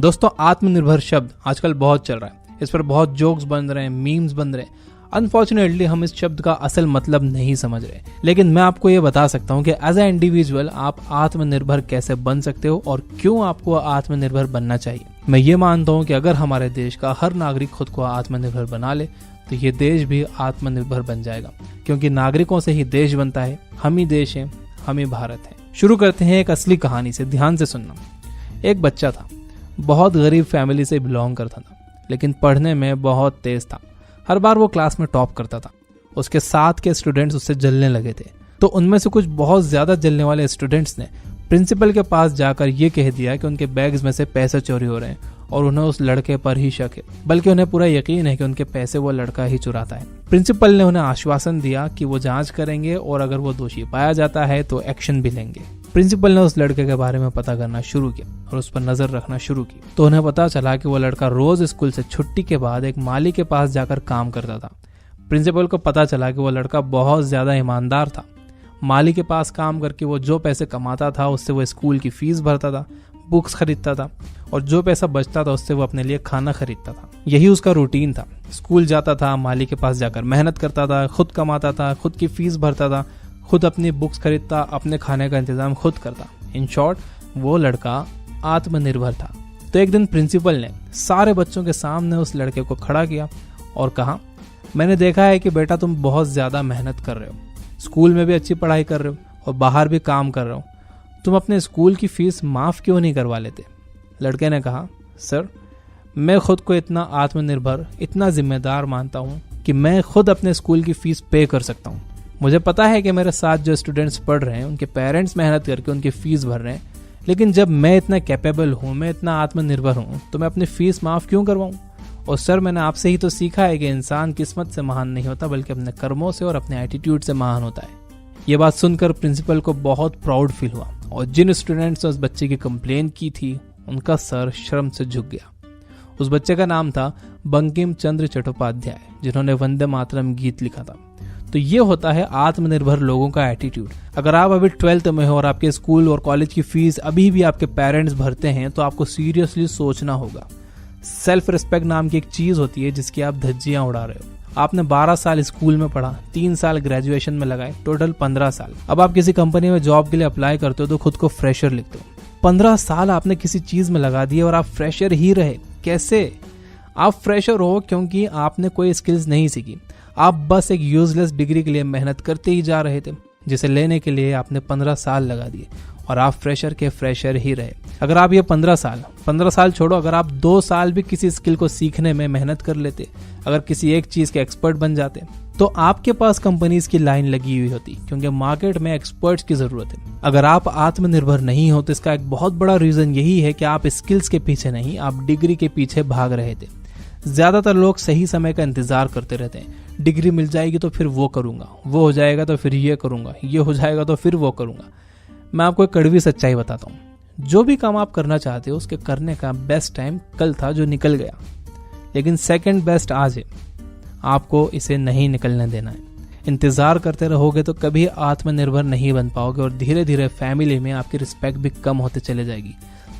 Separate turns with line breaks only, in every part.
दोस्तों, आत्मनिर्भर शब्द आजकल बहुत चल रहा है। इस पर बहुत जोक्स बन रहे हैं, मीम्स बन रहे हैं। अनफॉर्चुनेटली हम इस शब्द का असल मतलब नहीं समझ रहे, लेकिन मैं आपको ये बता सकता हूँ कि एज ए इंडिविजुअल आप आत्मनिर्भर कैसे बन सकते हो और क्यों आपको आत्मनिर्भर बनना चाहिए। मैं ये मानता हूँ कि अगर हमारे देश का हर नागरिक खुद को आत्मनिर्भर बना ले तो ये देश भी आत्मनिर्भर बन जाएगा, क्योंकि नागरिकों से ही देश बनता है। हम ही देश हैं, हम ही भारत है। शुरू करते हैं एक असली कहानी से, ध्यान से सुनना। एक बच्चा था, बहुत गरीब फैमिली से बिलोंग करता था, लेकिन पढ़ने में बहुत तेज था। हर बार वो क्लास में टॉप करता था। उसके साथ के स्टूडेंट्स उससे जलने लगे थे, तो उनमें से कुछ बहुत ज्यादा जलने वाले स्टूडेंट्स ने प्रिंसिपल के पास जाकर ये कह दिया कि उनके बैग्स में से पैसे चोरी हो रहे हैं और उन्हें उस लड़के पर ही शक है, बल्कि उन्हें पूरा यकीन है कि उनके पैसे वो लड़का ही चुराता है। प्रिंसिपल ने उन्हें आश्वासन दिया कि वो जांच करेंगे और अगर वो दोषी पाया जाता है तो एक्शन भी लेंगे। प्रिंसिपल ने उस लड़के के बारे में पता करना शुरू किया और उस पर नजर रखना शुरू की, तो उन्हें पता चला कि वो लड़का रोज स्कूल से छुट्टी के बाद एक माली के पास जाकर काम करता था। प्रिंसिपल को पता चला कि वो लड़का बहुत ज्यादा ईमानदार था। माली के पास काम करके वो जो पैसे कमाता था उससे वो स्कूल की फीस भरता था, बुक्स खरीदता था और जो पैसा बचता था उससे वो अपने लिए खाना खरीदता था। यही उसका रूटीन था। स्कूल जाता था, माली के पास जाकर मेहनत करता था, खुद कमाता था, खुद की फीस भरता था, खुद अपनी बुक्स खरीदता, अपने खाने का इंतजाम खुद करता। इन शॉर्ट, वो लड़का आत्मनिर्भर था। तो एक दिन प्रिंसिपल ने सारे बच्चों के सामने उस लड़के को खड़ा किया और कहा, मैंने देखा है कि बेटा तुम बहुत ज्यादा मेहनत कर रहे हो, स्कूल में भी अच्छी पढ़ाई कर रहे हो और बाहर भी काम कर रहे हो। तुम अपने स्कूल की फीस माफ क्यों नहीं करवा लेते? लड़के ने कहा, सर मैं खुद को इतना आत्मनिर्भर, इतना जिम्मेदार मानता हूँ कि मैं खुद अपने स्कूल की फीस पे कर सकता हूँ। मुझे पता है कि मेरे साथ जो स्टूडेंट्स पढ़ रहे हैं उनके पेरेंट्स मेहनत करके उनकी फीस भर रहे हैं, लेकिन जब मैं इतना कैपेबल हूँ, मैं इतना आत्मनिर्भर हूँ, तो मैं अपनी फीस माफ क्यों करवाऊँ? और सर मैंने आपसे ही तो सीखा है कि इंसान किस्मत से महान नहीं होता बल्कि अपने कर्मों से और अपने एटीट्यूड से महान होता है। ये बात सुनकर प्रिंसिपल को बहुत प्राउड फील हुआ और जिन स्टूडेंट्स ने उस बच्चे की कंप्लेन की थी उनका सर शर्म से झुक गया। उस बच्चे का नाम था बंकिम चंद्र चट्टोपाध्याय, जिन्होंने वंदे मातरम गीत लिखा था। तो ये होता है आत्मनिर्भर लोगों का एटीट्यूड। अगर आप अभी 12th में हो और आपके स्कूल और कॉलेज की फीस अभी भी आपके पेरेंट्स भरते हैं तो आपको सीरियसली सोचना होगा। सेल्फ रिस्पेक्ट नाम की एक चीज होती है जिसकी आप धज्जियां उड़ा रहे हो। आपने 12 साल स्कूल में पढ़ा, 3 साल ग्रेजुएशन में लगाए, टोटल 15 साल। अब आप किसी कंपनी में जॉब के लिए अप्लाई करते हो तो खुद को फ्रेशर लिखते हो। 15 साल आपने किसी चीज में लगा दिए और आप फ्रेशर ही रहे। कैसे? आप फ्रेशर हो क्योंकि आपने कोई स्किल्स नहीं सीखी। आप बस एक यूजलेस डिग्री के लिए मेहनत करते ही जा रहे थे, जिसे लेने के लिए आपने 15 साल लगा दिए और आप फ्रेशर के फ्रेशर ही रहे। अगर आप ये 15 साल छोड़ो, अगर आप 2 साल भी किसी स्किल को सीखने में मेहनत कर लेते, अगर किसी एक चीज के एक्सपर्ट बन जाते, तो आपके पास कंपनीज की लाइन लगी हुई होती, क्योंकि मार्केट में एक्सपर्ट्स की जरूरत है। अगर आप आत्मनिर्भर नहीं हो तो इसका एक बहुत बड़ा रीजन यही है कि आप स्किल्स के पीछे नहीं, आप डिग्री के पीछे भाग रहे थे। ज्यादातर लोग सही समय का इंतजार करते रहते हैं। डिग्री मिल जाएगी तो फिर वो करूंगा, वो हो जाएगा तो फिर ये करूंगा, ये हो जाएगा तो फिर वो करूंगा। मैं आपको एक कड़वी सच्चाई बताता हूँ, जो भी काम आप करना चाहते हो उसके करने का बेस्ट टाइम कल था जो निकल गया, लेकिन सेकंड बेस्ट आज है। आपको इसे नहीं निकलने देना है। इंतजार करते रहोगे तो कभी आत्मनिर्भर नहीं बन पाओगे और धीरे धीरे फैमिली में आपकी रिस्पेक्ट भी कम होते चले जाएगी।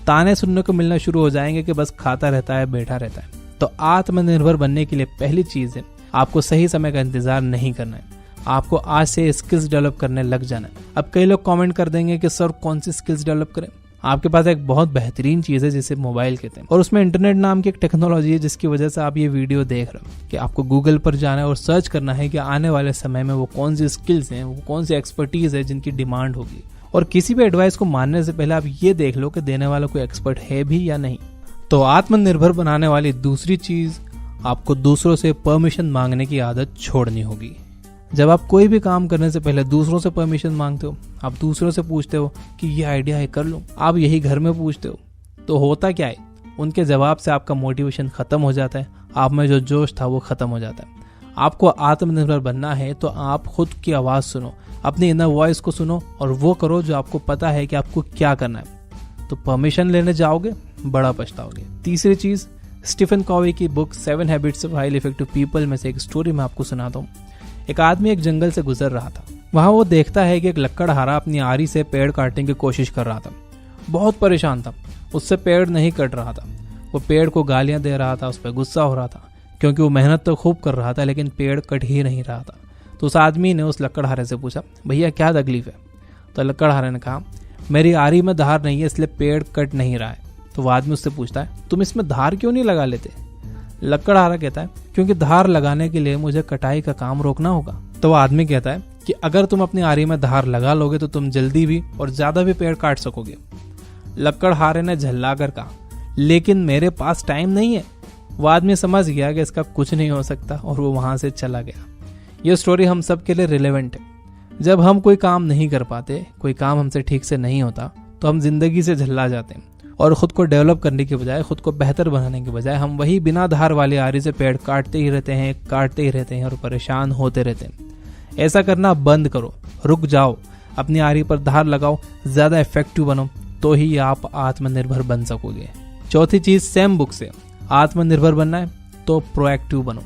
ताने सुनने को मिलना शुरू हो जाएंगे कि बस खाता रहता है, बैठा रहता है। तो आत्मनिर्भर बनने के लिए पहली चीज है, आपको सही समय का इंतजार नहीं करना है। आपको आज से स्किल्स डेवलप करने लग जाना है। अब कई लोग कमेंट कर देंगे कि सर कौन सी स्किल्स डेवलप करें? आपके पास एक बहुत बेहतरीन चीज है जिसे मोबाइल कहते हैं, और उसमें इंटरनेट नाम की एक टेक्नोलॉजी है जिसकी वजह से आप ये वीडियो देख रहे हो कि आपको गूगल पर जाना है और सर्च करना है कि आने वाले समय में वो कौन सी स्किल्स हैं, वो कौन सी एक्सपर्टीज है जिनकी डिमांड होगी। और किसी भी एडवाइस को मानने से पहले आप ये देख लो कि देने वाला कोई एक्सपर्ट है भी या नहीं। तो आत्मनिर्भर बनाने वाली दूसरी चीज, आपको दूसरों से परमिशन मांगने की आदत छोड़नी होगी। जब आप कोई भी काम करने से पहले दूसरों से परमिशन मांगते हो, आप दूसरों से पूछते हो कि ये आइडिया है, कर लो, आप यही घर में पूछते हो, तो होता क्या है? उनके जवाब से आपका मोटिवेशन खत्म हो जाता है, आप में जो जोश था वो खत्म हो जाता है। आपको आत्मनिर्भर बनना है तो आप खुद की आवाज सुनो, अपनी इनर वॉइस को सुनो और वो करो जो आपको पता है कि आपको क्या करना है। तो परमिशन लेने जाओगे, बड़ा पछताओगे। तीसरी चीज, स्टीफन कॉवी की book 7 habits of highly effective people में से एक स्टोरी मैं आपको सुनाता हूँ। एक आदमी एक जंगल से गुजर रहा था। वहां वो देखता है कि एक लकड़हारा अपनी आरी से पेड़ काटने की कोशिश कर रहा था। बहुत परेशान था, उससे पेड़ नहीं कट रहा था। वो पेड़ को गालियां दे रहा था, उस पर गुस्सा हो रहा था क्योंकि वो मेहनत तो खूब कर रहा था लेकिन पेड़ कट ही नहीं रहा था। तो उस आदमी ने उस लकड़हारे से पूछा, भैया क्या तकलीफ है? तो लकड़हारे ने कहा, मेरी आरी में धार नहीं है इसलिए पेड़ कट नहीं रहा है। तो वो आदमी उससे पूछता है, तुम इसमें धार क्यों नहीं लगा लेते? लकड़हारा कहता है, क्योंकि धार लगाने के लिए मुझे कटाई का काम रोकना होगा। तो वो आदमी कहता है कि अगर तुम अपनी आरी में धार लगा लोगे तो तुम जल्दी भी और ज्यादा भी पेड़ काट सकोगे। लकड़हारे ने झल्ला कर कहा, लेकिन मेरे पास टाइम नहीं है। वो आदमी समझ गया कि इसका कुछ नहीं हो सकता और वो वहां से चला गया। ये स्टोरी हम सब के लिए रिलेवेंट है। जब हम कोई काम नहीं कर पाते, कोई काम हमसे ठीक से नहीं होता, तो हम जिंदगी से झल्ला जाते हैं और खुद को डेवलप करने के बजाय, खुद को बेहतर बनाने के बजाय हम वही बिना धार वाली आरी से पेड़ काटते ही रहते हैं और परेशान होते रहते हैं। ऐसा करना बंद करो, रुक जाओ, अपनी आरी पर धार लगाओ, ज्यादा इफेक्टिव बनो, तो ही आप आत्मनिर्भर बन सकोगे। चौथी चीज सेम बुक से, आत्मनिर्भर बनना है तो प्रोएक्टिव बनो।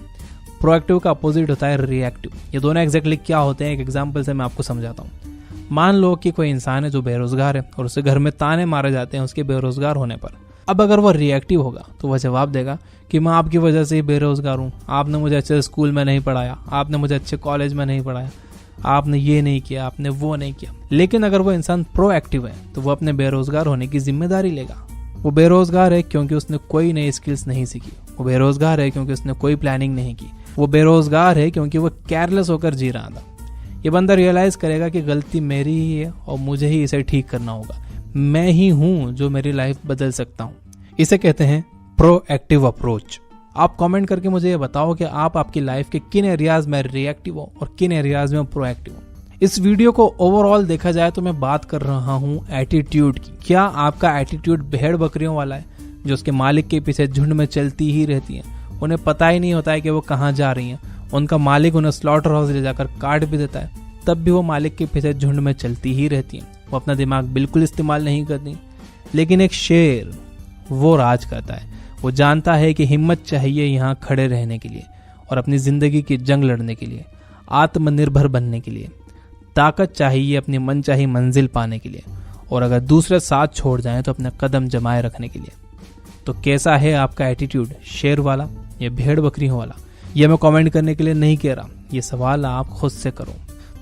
प्रोएक्टिव का अपोजिट होता है रिएक्टिव। ये दोनों एग्जैक्टली क्या होते हैं, एक एग्जाम्पल से मैं आपको समझाता हूँ। मान लो कि कोई इंसान है जो बेरोजगार है और उसे घर में ताने मारे जाते हैं उसके बेरोजगार होने पर। अब अगर वह रिएक्टिव होगा तो वह जवाब देगा कि मैं आपकी वजह से ही बेरोजगार हूँ, आपने मुझे अच्छे स्कूल में नहीं पढ़ाया, आपने मुझे अच्छे कॉलेज में नहीं पढ़ाया, आपने ये नहीं किया, आपने वो नहीं किया। लेकिन अगर वो इंसान प्रोएक्टिव है तो वो अपने बेरोजगार होने की जिम्मेदारी लेगा। वो बेरोजगार है क्योंकि उसने कोई नई स्किल्स नहीं सीखी, वो बेरोजगार है क्योंकि उसने कोई प्लानिंग नहीं की, वो बेरोजगार है क्योंकि वो केयरलेस होकर जी रहा था। ये बंदा रियलाइज करेगा कि गलती मेरी ही है और मुझे ही इसे ठीक करना होगा। मैं ही हूं जो मेरी लाइफ बदल सकता हूं। इसे कहते हैं प्रोएक्टिव अप्रोच। आप कमेंट करके मुझे ये बताओ कि आप आपकी लाइफ के किन एरियाज में रिएक्टिव हो और किन एरियाज में प्रोएक्टिव हो। इस वीडियो को ओवरऑल देखा जाए तो मैं बात कर रहा हूं एटीट्यूड की। क्या आपका एटीट्यूड भेड़ बकरियों वाला है जो उसके मालिक के पीछे झुंड में चलती ही रहती है, उन्हें पता ही नहीं होता है कि वो कहाँ जा रही हैं, उनका मालिक उन्हें स्लॉटर हाउस ले जाकर काट भी देता है, तब भी वो मालिक के पीछे झुंड में चलती ही रहती हैं, वो अपना दिमाग बिल्कुल इस्तेमाल नहीं करती। लेकिन एक शेर वो राज करता है, वो जानता है कि हिम्मत चाहिए यहाँ खड़े रहने के लिए और अपनी जिंदगी की जंग लड़ने के लिए, आत्मनिर्भर बनने के लिए, ताकत चाहिए अपनी मनचाही मंजिल पाने के लिए, और अगर दूसरे साथ छोड़ जाएं तो अपने कदम जमाए रखने के लिए। तो कैसा है आपका एटीट्यूड, शेर वाला या भेड़ बकरियों वाला? ये मैं कमेंट करने के लिए नहीं कह रहा, ये सवाल आप खुद से करो।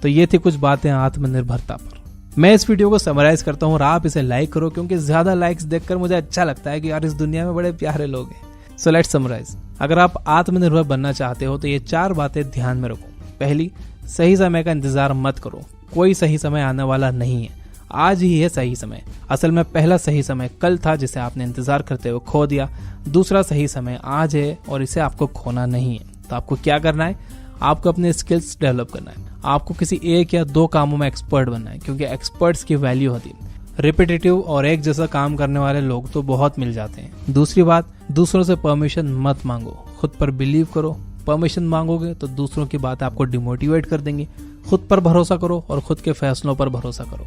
तो ये थी कुछ बातें आत्मनिर्भरता पर। मैं इस वीडियो को समराइज करता हूँ और आप इसे लाइक करो क्योंकि ज्यादा लाइक्स देखकर मुझे अच्छा लगता है कि यार इस दुनिया में बड़े प्यारे लोग हैं। So let's summarise. अगर आप आत्मनिर्भर बनना चाहते हो तो ये 4 बातें ध्यान में रखो। पहली, सही समय का इंतजार मत करो, कोई सही समय आने वाला नहीं है, आज ही है सही समय। असल में पहला सही समय कल था जिसे आपने इंतजार करते हुए खो दिया। दूसरा सही समय आज है और इसे आपको खोना नहीं है। तो आपको क्या करना है, आपको अपने स्किल्स डेवलप करना है, आपको किसी 1 या 2 कामों में एक्सपर्ट बनना है क्योंकि एक्सपर्ट्स की वैल्यू होती है। रिपीटेटिव और एक जैसा काम करने वाले लोग तो बहुत मिल जाते हैं। दूसरी बात, दूसरों से परमिशन मत मांगो, खुद पर बिलीव करो। परमिशन मांगोगे तो दूसरों की बात आपको डिमोटिवेट कर देंगे। खुद पर भरोसा करो और खुद के फैसलों पर भरोसा करो।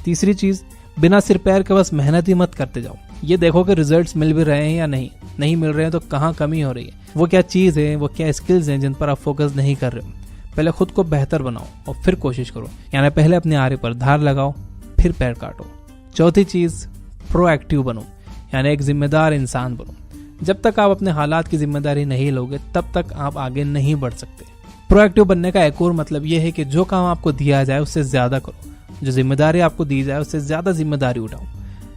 तीसरी चीज, बिना सिर पैर के बस मेहनत ही मत करते जाओ। ये देखो कि रिजल्ट्स मिल भी रहे हैं या नहीं मिल रहे हैं तो कहाँ कमी हो रही है, वो क्या चीज है, वो क्या स्किल्स हैं जिन पर आप फोकस नहीं कर रहे हो। पहले खुद को बेहतर बनाओ और फिर कोशिश करो, यानी पहले अपने आरे पर धार लगाओ फिर पैर काटो। चौथी चीज, प्रोएक्टिव बनो, यानी एक जिम्मेदार इंसान बनो। जब तक आप अपने हालात की जिम्मेदारी नहीं लोगे तब तक आप आगे नहीं बढ़ सकते। प्रोएक्टिव बनने का एक और मतलब यह है कि जो काम आपको दिया जाए उससे ज्यादा करो, जो जिम्मेदारी आपको दी जाए उससे ज्यादा जिम्मेदारी उठाओ।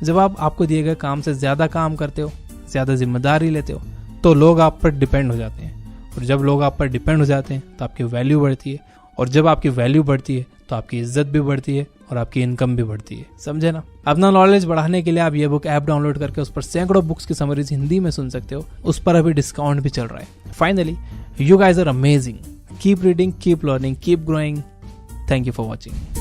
जब आप आपको दिए गए काम से ज्यादा काम करते हो, ज्यादा जिम्मेदारी लेते हो, तो लोग आप पर डिपेंड हो जाते हैं, और जब लोग आप पर डिपेंड हो जाते हैं तो आपकी वैल्यू बढ़ती है, और जब आपकी वैल्यू बढ़ती है तो आपकी इज्जत भी बढ़ती है और आपकी इनकम भी बढ़ती है। समझे ना? अपना नॉलेज बढ़ाने के लिए आप ये बुक ऐप डाउनलोड करके उस पर सैकड़ों बुक्स की समरीज हिंदी में सुन सकते हो। उस पर अभी डिस्काउंट भी चल रहा है। Finally, you guys are amazing. Keep reading, keep learning, keep growing. Thank you for watching.